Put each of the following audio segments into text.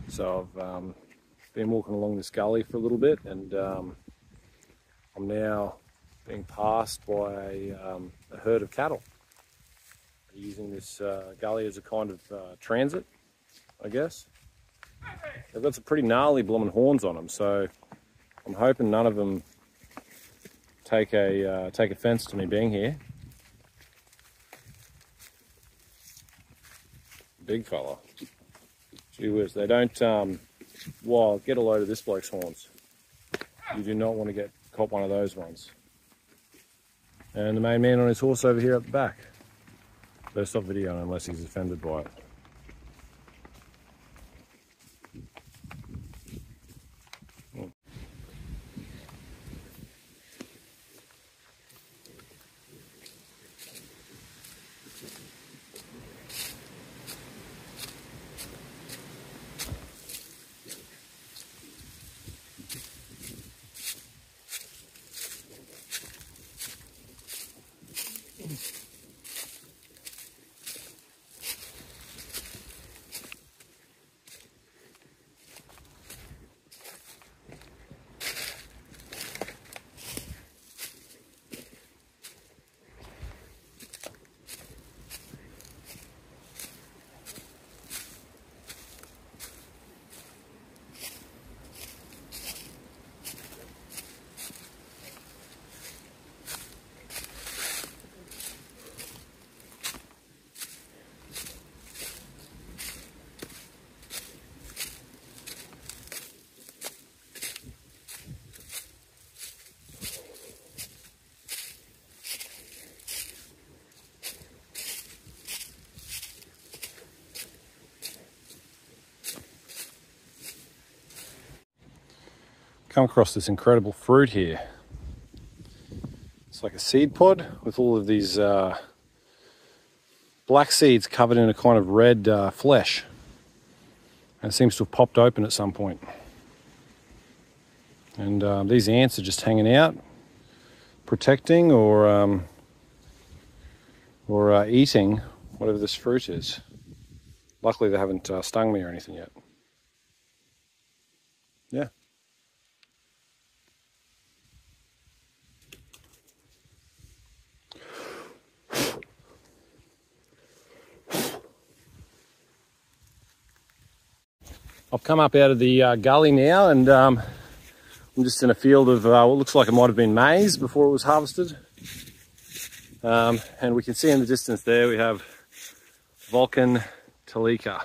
So I've been walking along this gully for a little bit, and I'm now being passed by a herd of cattle. They're using this gully as a kind of transit, I guess. They've got some pretty gnarly blooming horns on them, so I'm hoping none of them take offense to me being here. Big fella. Gee whiz, they don't, well, get a load of this bloke's horns. You do not want to get caught one of those ones. And the main man on his horse over here at the back. Better stop videoing unless he's offended by it. Come across this incredible fruit here. It's like a seed pod with all of these black seeds covered in a kind of red flesh. And it seems to have popped open at some point. And these ants are just hanging out, protecting or eating whatever this fruit is. Luckily they haven't stung me or anything yet. Yeah. I've come up out of the gully now, and I'm just in a field of what looks like it might have been maize before it was harvested. And we can see in the distance there we have Volcan Talika.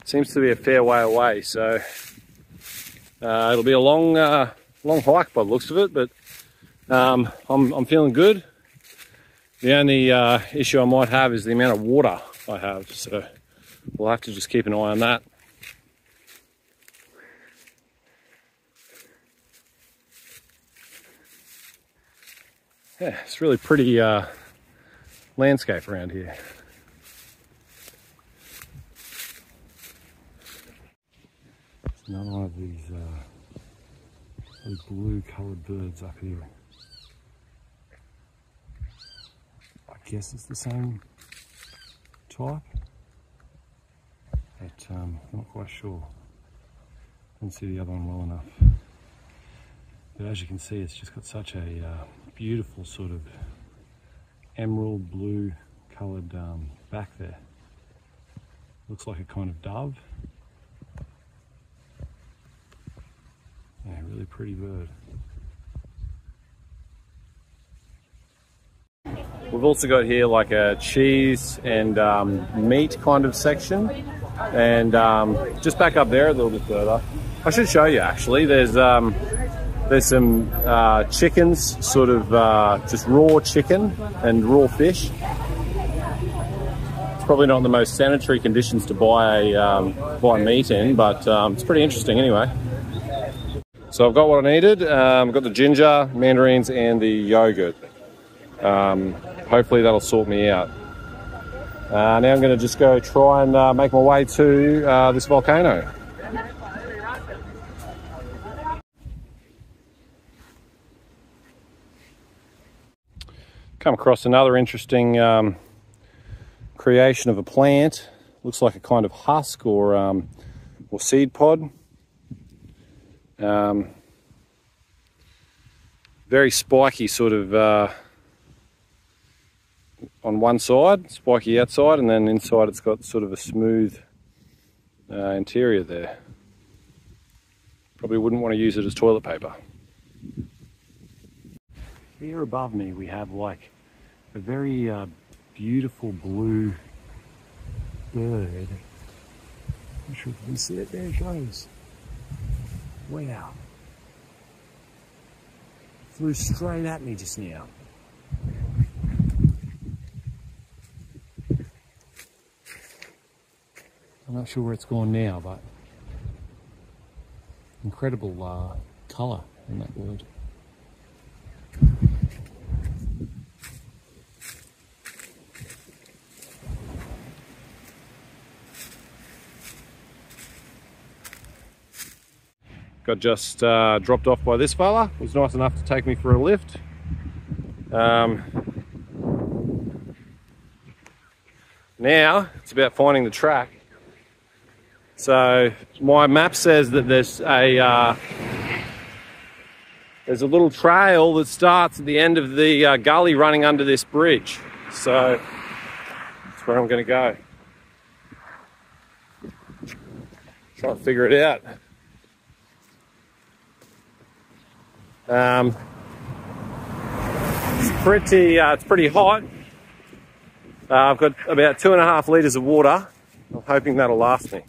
Seems to be a fair way away, so it'll be a long hike by the looks of it, but I'm feeling good. The only issue I might have is the amount of water I have, so we'll have to just keep an eye on that. Yeah, it's really pretty landscape around here. Another one of these blue coloured birds up here. I guess it's the same type, but I'm not quite sure. Didn't see the other one well enough. But as you can see, it's just got such a beautiful sort of emerald blue coloured back there. Looks like a kind of dove. Yeah, really pretty bird. We've also got here like a cheese and meat kind of section, and just back up there a little bit further. I should show you actually. There's some chickens, sort of just raw chicken and raw fish. It's probably not the most sanitary conditions to buy meat in, but it's pretty interesting anyway. So I've got what I needed. I've got the ginger, mandarins, and the yogurt. Hopefully that'll sort me out. Now I'm going to just go try and make my way to this volcano. Come across another interesting creation of a plant. Looks like a kind of husk or or seed pod. Very spiky sort of on one side, spiky outside, and then inside it's got sort of a smooth interior there. Probably wouldn't want to use it as toilet paper. Here above me we have like a very beautiful blue bird. I'm not sure if you can see it. There it goes. Wow. Flew straight at me just now. I'm not sure where it's gone now, but incredible colour in that bird. Got just dropped off by this fella. It was nice enough to take me for a lift. Now it's about finding the track. So my map says that there's a little trail that starts at the end of the gully running under this bridge. So that's where I'm going to go. Try and figure it out. It's pretty hot. I've got about 2.5 litres of water. I'm hoping that'll last me.